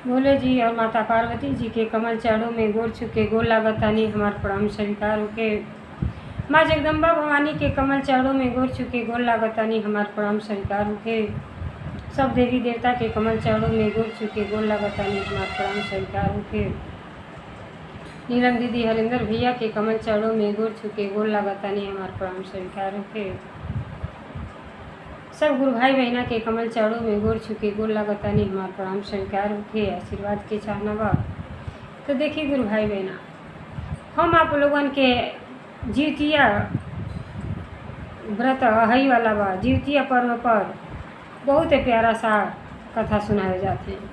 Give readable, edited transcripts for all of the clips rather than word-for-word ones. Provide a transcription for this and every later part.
भोले जी और माता पार्वती जी के कमल चरणों में गोर छुके गोर लागतानी हमार प्रणाम स्वीकार होके। माँ जगदम्बा भवानी के कमल चरणों में गोर छुके गोर लागतानी हमार प्रणाम स्वीकार होके। सब देवी देवता के कमल चरणों में गोर छुके गोर लागतानी हमार प्रणाम स्वीकार होके। नीलम दीदी हरिंदर भैया के कमल चरणों में गोर छुके गोर लागतानी हमार प्रणाम स्वीकार होके। सब गुरु भाई बहना के कमल चरणों में गोर छुके गोर लागतानी हमार प्रणाम स्वीकार होके। आशीर्वाद के चाहना बा। तो देखिए गुरु भाई बहना, हम आप लोगन के जीवतिया व्रत हई वाला बा। जीवतिया पर्व पर बहुत प्यारा सा कथा सुनाए जाते हैं।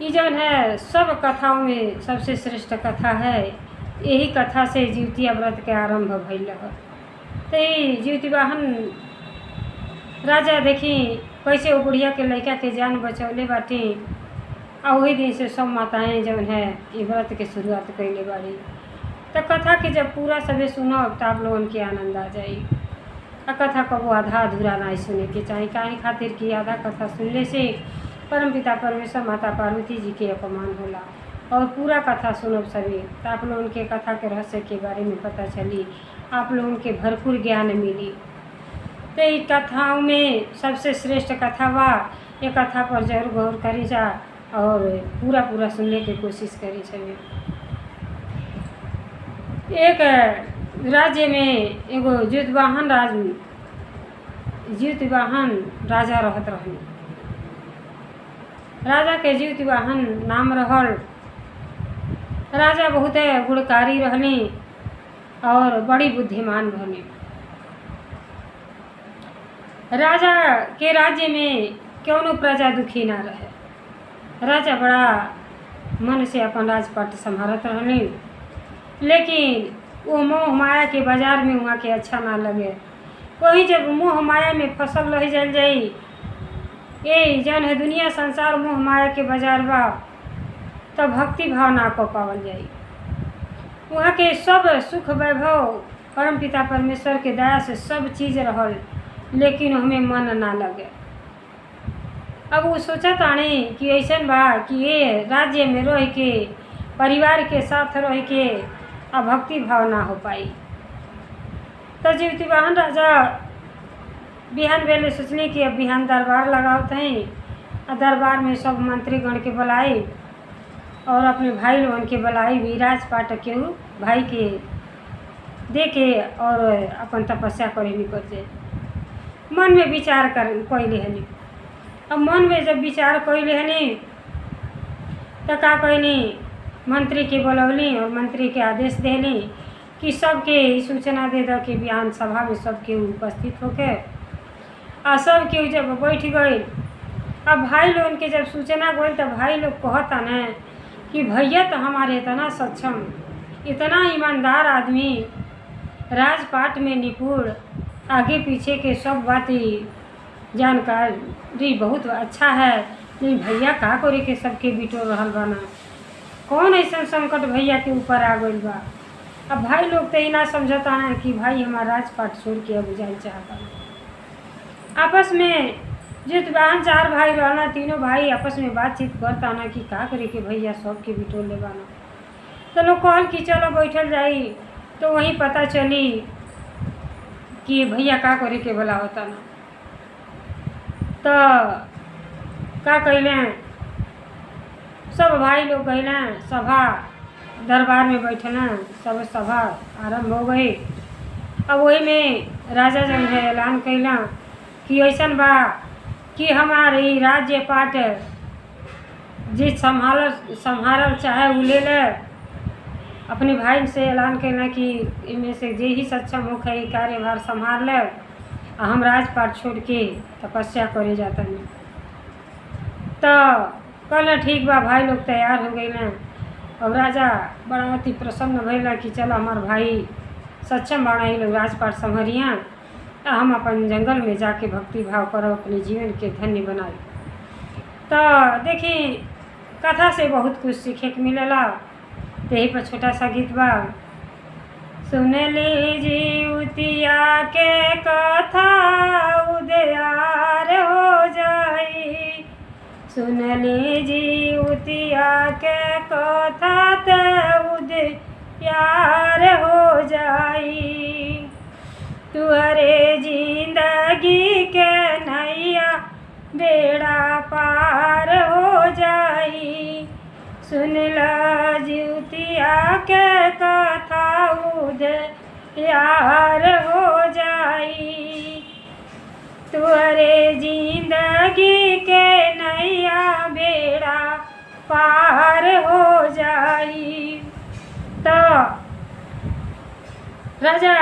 ये जौन है सब कथाओं में सबसे श्रेष्ठ कथा है। यही कथा से जीवतिया व्रत के आरंभ भइल है। तो ये जीवती वाहन राजा देखी कैसे वो बुढ़िया के लड़का के जान बचौले बाटी। और वही दिन से सब माताएं जौन है ये व्रत के शुरुआत कैले बाड़ी। तो कथा के जब पूरा सबे सुनब तो आप लोगन के आनंद आ जाई। आ कथा को वो आधा अधूरा नहीं सुने के चाहिए। काहे खातिर कि आधा कथा सुनले से परमपिता परमेश्वर माता पार्वती जी के अपमान होला। और पूरा कथा सुनब सभी तो आप लोगन के कथा के रहस्य के बारे में पता चली। आप लोगन के भरपूर ज्ञान मिली। तो ये कथाओं में सबसे श्रेष्ठ कथा बा। ये कथा पर जरूर गौर करी जा और पूरा सुनने की कोशिश करी सभी। एक राज्य में एगो जीतवाहन राजा रहत रहनी। राजा के जीतवाहन नाम रहल। राजा बहुत गुणकारी रहनी और बड़ी बुद्धिमान रहनी। राजा के राज्य में क्यों प्रजा दुखी ना रहे। राजा बड़ा मन से अपन राजपाट संभालत रहनी। लेकिन वो मोह माया के बाजार में वहाँ के अच्छा ना लगे। वही जब मोह माया में फसल रह जल जाई। ये जन है दुनिया संसार मोह माया के बाजार बा। तब भक्ति भाव ना को पावल जाई। वहाँ के सब सुख वैभव परमपिता परमेश्वर के दया से सब चीज़ रहल। लेकिन हमें मन ना लगे। अब वो सोचा ताने कि ऐसा बा कि ये राज्य में रह के परिवार के साथ रह के अब भक्ति भाव ना हो पाई। तो जीवतीवाहन राजा बिहान बेले सोचने कि अब बिहान दरबार लगावत हैं। और दरबार में सब मंत्रीगण के बुलाई और अपने भाई लोगन के बुलाई भी राजपाट के भाई के दे के और अपन तपस्या करे निकल जाए। मन में विचार कर कैले हनी। अब मन में जब विचार कैले हनी तो का कहनी मंत्री के बुलौली और मंत्री के आदेश देनी कि सबके सूचना दे दो कि बिहान सभा में सबके उपस्थित होके। और सब के जब बैठ गए। अब भाई लोगन के जब सूचना गई तो भाई लोग कहता न कि भैया तो हमारे इतना सक्षम इतना ईमानदार आदमी राजपाट में निपुण आगे पीछे के सब बातें जानकारी बहुत अच्छा है। नहीं भैया का करे के सबके बिटोर रहल बाना। कौन ऐसा संकट भैया के ऊपर आ गई बा। अब भाई लोग तो ना समझता है कि भाई हमारा राजपाट छोड़ के अब जाए चाहता। आपस में जीतवाहन चार भाई रहना। तीनों भाई आपस में बातचीत करता ना कि का करे के भैया सबके बिटोर ले बाना। तो लोग कहल कि चलो बैठल जाई। तो वहीं पता चली कि भैया का करे के भला होता ना। तो का कैले सब भाई लोग गए सभा दरबार में बैठना। सब सभा आरंभ हो गई। अब वही में राजा जन है ऐलान कैला कि ऐसा बा कि हमारे राज्य पाट जिस संभाल चाहे वो ले ले। अपने भाई से ऐलान करना कि इनमें से जे ही सक्षम हो ये कार्यभार संभाल ले। हम राजपाट छोड़ के तपस्या करे जाता नहीं। तो कल ठीक बा भाई लोग तैयार हो गए ना। और राजा बड़ा अति प्रसन्न भैला कि चलो हमार भाई सक्षम बाड़ा ही लोग राजपाट संभरिया। हम अपन जंगल में जाके भक्ति भाव करो अपने जीवन के धन्य बनाए। तो देखी कथा से बहुत कुछ सीखे के मिलेला। यही पर छोटा सा गीत बा। सुन ली जीवतिया के कथा उदयार हो जाई। सुनली जीवतिया के कथा त उजियार हो जाई। तुहरे जिंदगी के नैया बेड़ा पार हो जाई। सुन ला जीवतिया के कथा उजियार हो जाई। तुहरे जिंदगी के नैया बेड़ा पार हो जाई। तो राजा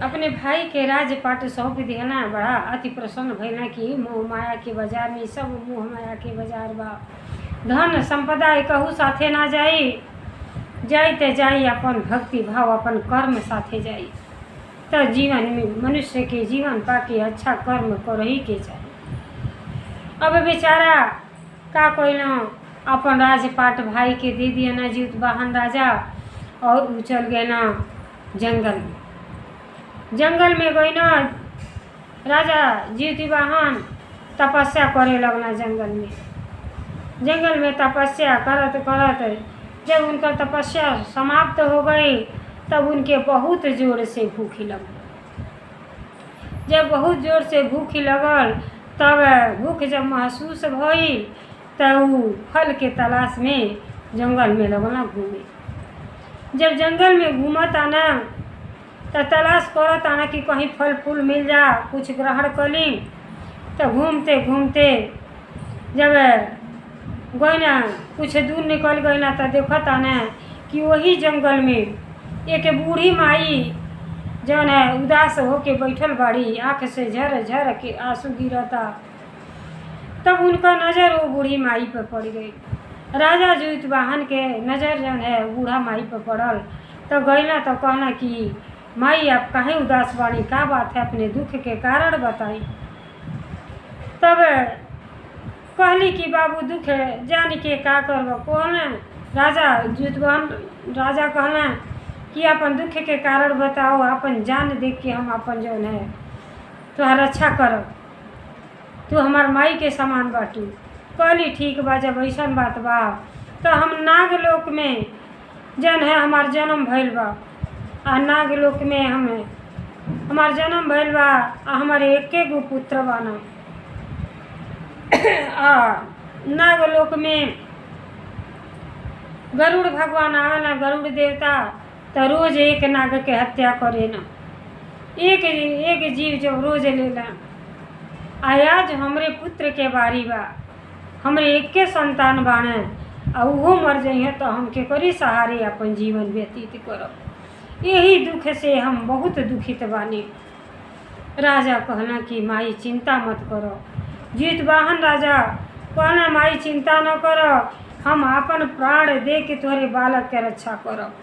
अपने भाई के राजपाट सौंप दिहना। बड़ा अति प्रसन्न भइला कि मोह माया के बाजार में सब मोह माया के बाजार बा। धन संपदा कहू साथे ना जाई, जाइते जाई अपन भक्ति भाव अपन कर्म साथे जाई। तो जीवन में मनुष्य के जीवन पाके अच्छा कर्म करही के चाहिए। अब बेचारा का कोइला अपन राजपाट भाई के दे दिया ना जीतवाहन राजा, और उ चल गए ना जंगल में। जंगल में गई ना राजा जीतवाहन तपस्या करे लगना जंगल में। जंगल में तपस्या करत करत जब उनका तपस्या समाप्त हो गई तब उनके बहुत जोर से भूख लगल। जब बहुत जोर से भूख लगल तब भूख जब महसूस भई तब उ फल के तलाश में जंगल में लगना घूमे। जब जंगल में घूमत आना तो तलाश करत आना कि कहीं फल फूल मिल जा, कुछ ग्रहण करी। तो घूमते घूमते जब गई ना कुछ दूर निकल गई ना तो देखत आना कि वही जंगल में एक बूढ़ी माई जौन है उदास होके बैठल बाड़ी, आँख से झर झर के आंसू गिरता। तब उनका नज़र वो बूढ़ी माई पर पड़ गई। राजा जीतवाहन के नज़र जौन है बूढ़ा माई पर पड़ल। तो गईला तो कहना कि माई आप काहे उदास बाड़ी, का बात है, अपने दुख के कारण बताई। तब कहली कि बाबू दुख जान के का करब। कहना राजा जीतवाहन राजा कहना कि अपन दुख के कारण बताओ, अपन जान देख के हम अपन जौन है तुहार रक्षा करब, तू हमार माई के समान बाटू। कहली ठीक बा, जब ऐसन बात बा तो हम नागलोक में जौन है हमार जन्म भइल बा, आ नागलोक में हमार जन्म भइल बा, आ हमारे एके गो पुत्र बाना। आ नागलोक में गरुड़ भगवान आवेला, गरुड़ देवता तो रोज एक नाग के हत्या करे ना। एक जीव जब रोज लेला, आज हमरे पुत्र के बारी बा, हमरे एके संतान बाणे, आ उहो मर जाइए तो हम के करी सहारे अपन जीवन व्यतीत करब। यही दुख से हम बहुत दुखित बानी। राजा कहना कि माई चिंता मत करो। जीतवाहन राजा कहना माई चिंता न करो, हम अपन प्राण दे के तोहरे बालक के रक्षा करब।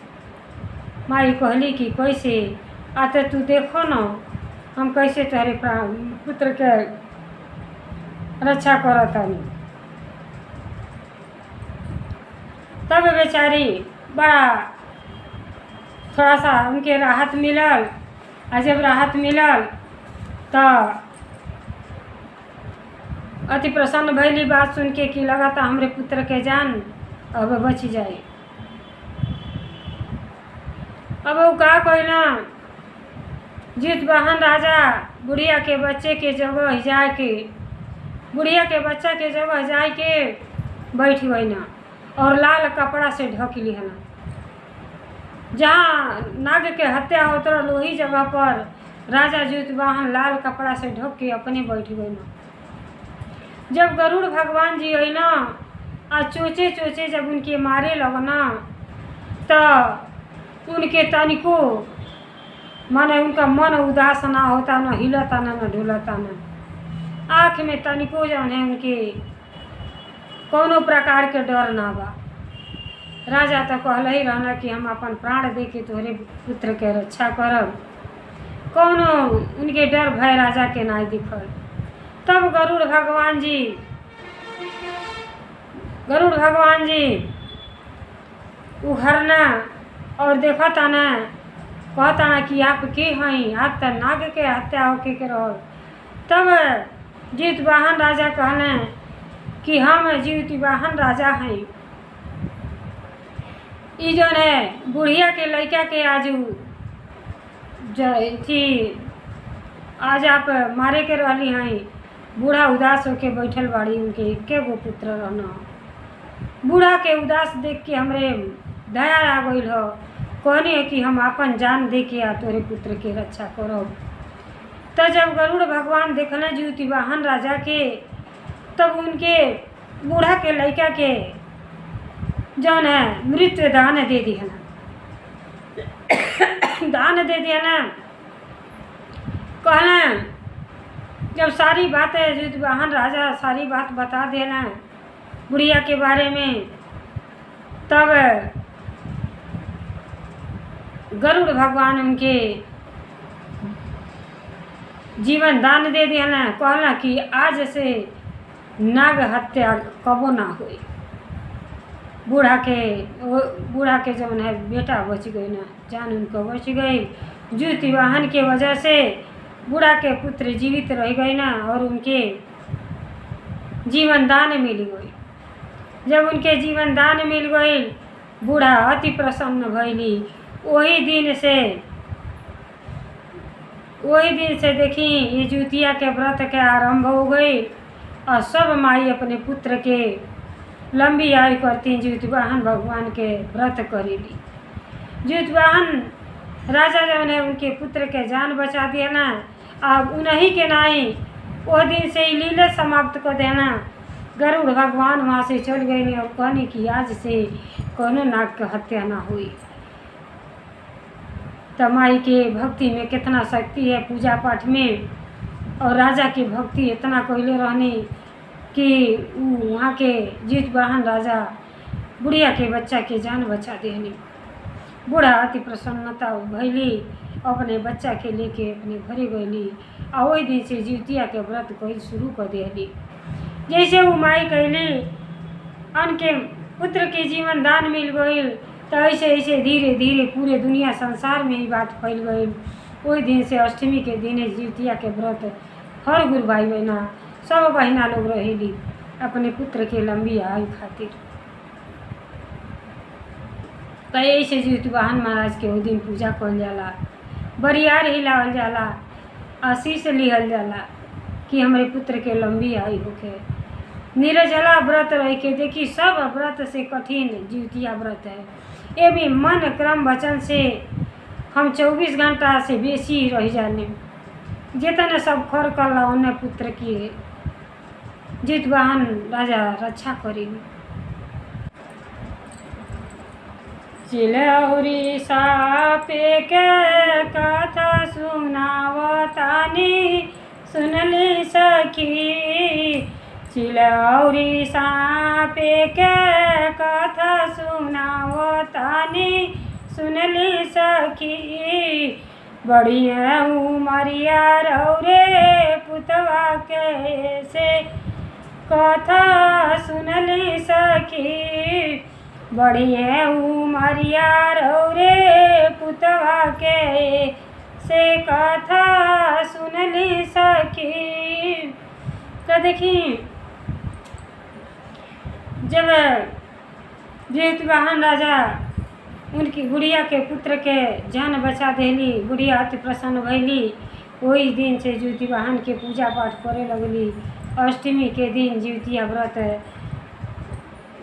माई कहली कि कैसे, आते तू देखो न हम कैसे तोहरे प्राण पुत्र के रक्षा करतानी। तब बेचारी बड़ा थोड़ा सा उनके राहत मिलल। आ जब राहत मिलल तो अति प्रसन्न भैली बात सुन के कि लगाता हमरे पुत्र के जान अब बच जाए। अब वो का कहना जीतवाहन राजा बुढ़िया के बच्चे के जगह जाके, बुढ़िया के बच्चा के जगह जाके बैठ गई ना और लाल कपड़ा से ढक लिहना। जहाँ नाग के हत्या होत रहा वही जगह पर राजा जीतवाहन लाल कपड़ा से ढक के अपने बैठ गए ना। जब गरुड़ भगवान जी आई ना आ चोचे चोचे जब उनके मारे लगना तो उनके तनिको माने उनका मन उदास ना होता, ना हिलता ना ढुलता ना। आँख में तनिको जौन है उनके कोनो प्रकार के डर ना बा। राजा तो कहल ही रहना कि हम अपन प्राण दे के तोहरे पुत्र के रक्षा करब। कोनो उनके डर भय राजा के ना दिखल। तब गरुड़ भगवान जी उघरना और देखता ना, कहता ना कि आप के हैं, आप तो नाग के हत्या होके के रहो। तब जीतवाहन राजा कहना कि हम जीवतिवाहन राजा हैं। ई जौन है बुढ़िया के लड़का के आज थी आज आप मारे के रहली हैं। बूढ़ा उदास होके बैठल बाड़ी, उनके एके गो पुत्र रहना। बूढ़ा के उदास देख के हमरे दया आ गईल हो। कहनी है कि हम अपन जान दे के आ तोरे पुत्र के रक्षा करब। तब जब गरुड़ भगवान देखना जीवतिवाहन राजा के, तब उनके बूढ़ा के लड़का के जौन है मृत्यु दान दे दिया ना दान दे दिया ना। कहना जब सारी बातें जीवतिवाहन राजा सारी बात बता देना बुढ़िया के बारे में, तब गरुड़ भगवान उनके जीवन दान दे दिया ना। कहला कि आज से नाग हत्या कबो ना हुई। बूढ़ा के जौन है बेटा बच गई ना, जान उनको बच गई। जीवतिवाहन के वजह से बूढ़ा के पुत्र जीवित रह गए ना, और उनके जीवन दान मिल गई। जब उनके जीवन दान मिल गई, बूढ़ा अति प्रसन्न भैली। वही दिन से देखी ये जुतिया के व्रत के आरंभ हो गई, और सब माई अपने पुत्र के लंबी आयु करती जीवतिवाहन भगवान के व्रत करेली। जीवतिवाहन राजा जब ने उनके पुत्र के जान बचा दिया ना, अब उन्हीं के नाई वो दिन से ही लीला समाप्त कर देना। गरुड़ भगवान वहाँ से चल गए और कहनी कि आज से कोनो नाग के हत्या ना हुई। तो माई के भक्ति में कितना शक्ति है, पूजा पाठ में। और राजा की भक्ति इतना कोयले रहनी कि वहाँ के जीवतिवाहन राजा बुढ़िया के बच्चा के जान बचा देनी। बूढ़ा अति प्रसन्नता भैली, अपने बच्चा के लेके अपने घरे गईली। और वही दिन से जीवतिया के व्रत कही शुरू कर दिली। जैसे वो माई कहली उनके पुत्र के जीवन दान मिल गई, तो ऐसे ऐसे धीरे धीरे पूरे दुनिया संसार में ही बात फैल गई। वही दिन से अष्टमी के दिन जीवतिया के व्रत हर गुरु भाई बहना सब बहना लोग रहेली अपने पुत्र के लंबी आयु खातिर। तो ऐसे जीवतिवाहन महाराज के वो दिन पूजा कल जाला, बरियार हिलावल जाला, आशीष लिहल जाला कि हमारे पुत्र के लंबी आयु होके। निर्जला व्रत रह के देखी, सब व्रत से कठिन जीवतिया व्रत है। ये भी मन क्रम वचन से हम 24 घंटा से बेसी रह जाने। जितने सब खर करला उन्हें पुत्र की जीवतिवाहन राजा रक्षा करी। चिलौरी सापे के कथा सुनावतानी सुनली सखी। चिलौरी सापे के कथा सुनावतानी सुनली सखी। बढ़िया उमरिया रौरे पुतवा के से कथा सुनली सखी। बढ़िया उमरिया रौरे पुतवा के से कथा सुनली सखी। तो देखी जब जीवतिवाहन राजा उनकी गुड़िया के पुत्र के जान बचा देली, गुड़िया अति प्रसन्न भैली। वही दिन से जीवतिवाहन के पूजा पाठ करे लगली। अष्टमी के दिन जीवतिया व्रत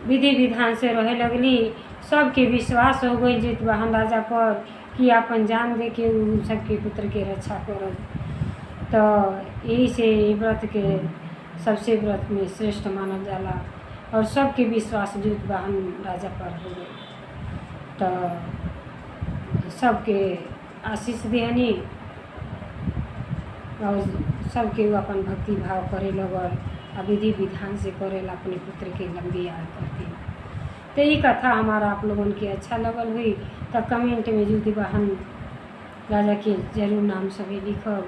विधि विधान से रहे लगली। सबके विश्वास हो गई जीवतिवाहन राजा पर कि अपन जान दे के उन सबके पुत्र के रक्षा करब। तो यही से व्रत के सबसे व्रत में श्रेष्ठ मानल जाला, और सबके विश्वास जीवतिवाहन राजा पर हो गए। तो सबके आशीष देहनी, और सबके वो अपन भक्ति भाव करे लगल, विधि विधान से करेला अपने पुत्र के लंबी आयु करती। तो ये कथा हमारा आप लोगों के अच्छा लगल हुई तो कमेंट में जीवतिवाहन राजा के जरूर नाम सभी लिखब,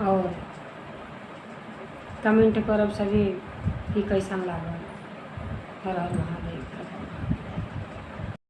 और कमेंट करब सभी कि कैसन लागल। हर हर महादेव।